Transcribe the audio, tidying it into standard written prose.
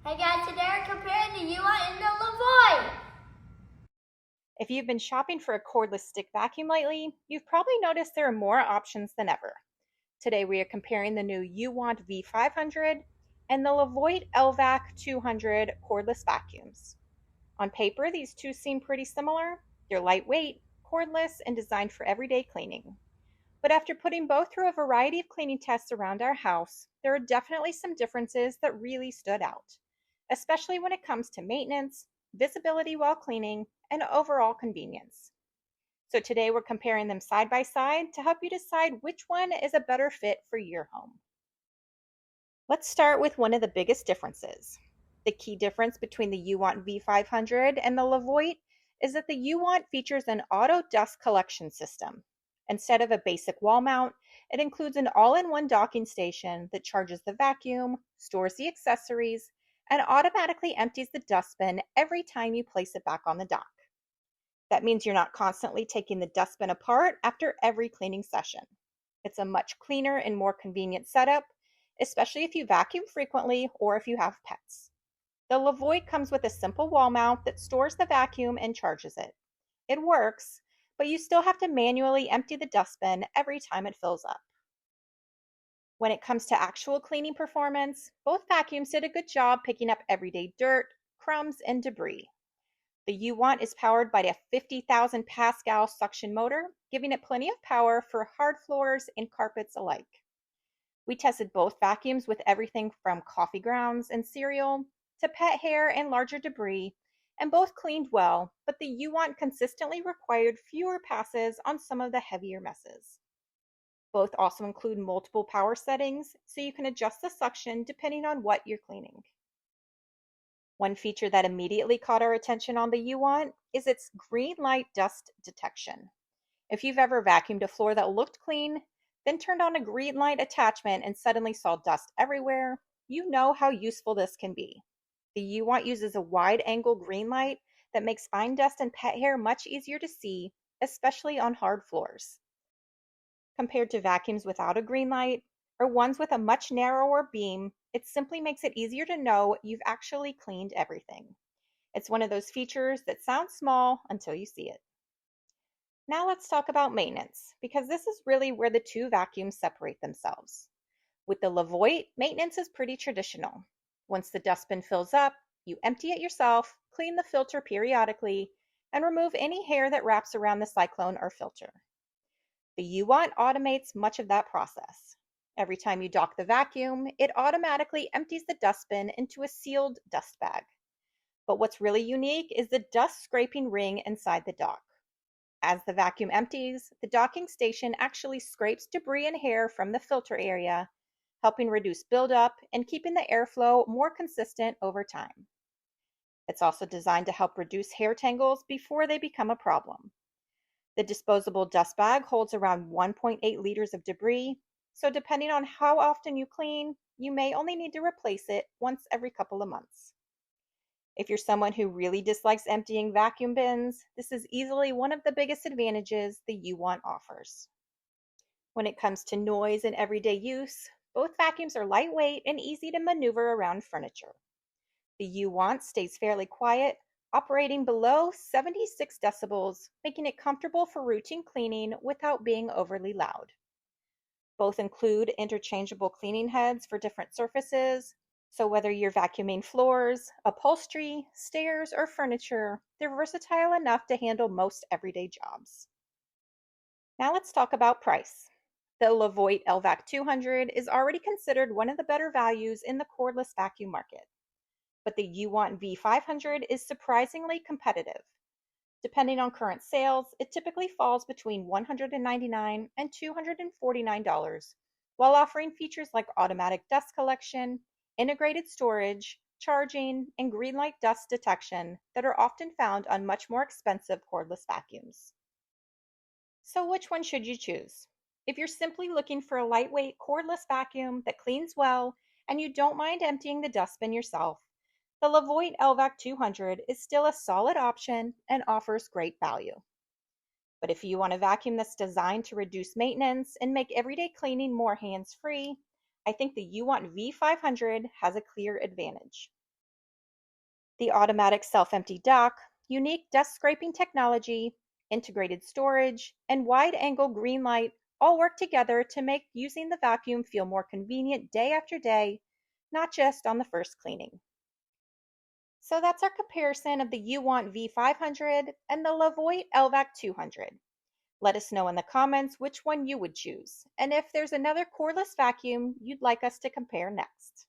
Hey guys, today we're comparing the UWANT and the Levoit. If you've been shopping for a cordless stick vacuum lately, you've probably noticed there are more options than ever. Today we are comparing the new UWANT V500 and the Levoit LVAC 200 cordless vacuums. On paper, these two seem pretty similar. They're lightweight, cordless, and designed for everyday cleaning. But after putting both through a variety of cleaning tests around our house, there are definitely some differences that really stood out, especially when it comes to maintenance, visibility while cleaning, and overall convenience. So today we're comparing them side by side to help you decide which one is a better fit for your home. Let's start with one of the biggest differences. The key difference between the UWANT V500 and the Levoit is that the UWANT features an auto dust collection system. Instead of a basic wall mount, it includes an all-in-one docking station that charges the vacuum, stores the accessories, and automatically empties the dustbin every time you place it back on the dock. That means you're not constantly taking the dustbin apart after every cleaning session. It's a much cleaner and more convenient setup, especially if you vacuum frequently or if you have pets. The Levoit comes with a simple wall mount that stores the vacuum and charges it. It works, but you still have to manually empty the dustbin every time it fills up. When it comes to actual cleaning performance, both vacuums did a good job picking up everyday dirt, crumbs, and debris. The UWANT is powered by a 50,000 Pascal suction motor, giving it plenty of power for hard floors and carpets alike. We tested both vacuums with everything from coffee grounds and cereal to pet hair and larger debris, and both cleaned well, but the UWANT consistently required fewer passes on some of the heavier messes. Both also include multiple power settings, so you can adjust the suction depending on what you're cleaning. One feature that immediately caught our attention on the UWANT is its green light dust detection. If you've ever vacuumed a floor that looked clean, then turned on a green light attachment and suddenly saw dust everywhere, you know how useful this can be. The UWANT uses a wide-angle green light that makes fine dust and pet hair much easier to see, especially on hard floors. Compared to vacuums without a green light, or ones with a much narrower beam, it simply makes it easier to know you've actually cleaned everything. It's one of those features that sounds small until you see it. Now let's talk about maintenance, because this is really where the two vacuums separate themselves. With the Levoit, maintenance is pretty traditional. Once the dustbin fills up, you empty it yourself, clean the filter periodically, and remove any hair that wraps around the cyclone or filter. The UWANT automates much of that process. Every time you dock the vacuum, it automatically empties the dustbin into a sealed dust bag. But what's really unique is the dust scraping ring inside the dock. As the vacuum empties, the docking station actually scrapes debris and hair from the filter area, helping reduce buildup and keeping the airflow more consistent over time. It's also designed to help reduce hair tangles before they become a problem. The disposable dust bag holds around 1.8 liters of debris, so depending on how often you clean, you may only need to replace it once every couple of months. If you're someone who really dislikes emptying vacuum bins, this is easily one of the biggest advantages the UWANT offers. When it comes to noise and everyday use, both vacuums are lightweight and easy to maneuver around furniture. The UWANT stays fairly quiet, operating below 76 decibels, making it comfortable for routine cleaning without being overly loud. Both include interchangeable cleaning heads for different surfaces, so whether you're vacuuming floors, upholstery, stairs, or furniture, they're versatile enough to handle most everyday jobs. Now let's talk about price. The Levoit LVAC 200 is already considered one of the better values in the cordless vacuum market, but the UWANT V500 is surprisingly competitive. Depending on current sales, it typically falls between $199 and $249, while offering features like automatic dust collection, integrated storage, charging, and green light dust detection that are often found on much more expensive cordless vacuums. So which one should you choose? If you're simply looking for a lightweight cordless vacuum that cleans well and you don't mind emptying the dustbin yourself, the Levoit LVAC 200 is still a solid option and offers great value. But if you want a vacuum that's designed to reduce maintenance and make everyday cleaning more hands-free, I think the UWANT V500 has a clear advantage. The automatic self-empty dock, unique dust scraping technology, integrated storage, and wide-angle green light all work together to make using the vacuum feel more convenient day after day, not just on the first cleaning. So that's our comparison of the UWANT V500 and the Levoit LVAC 200. Let us know in the comments which one you would choose, and if there's another cordless vacuum you'd like us to compare next.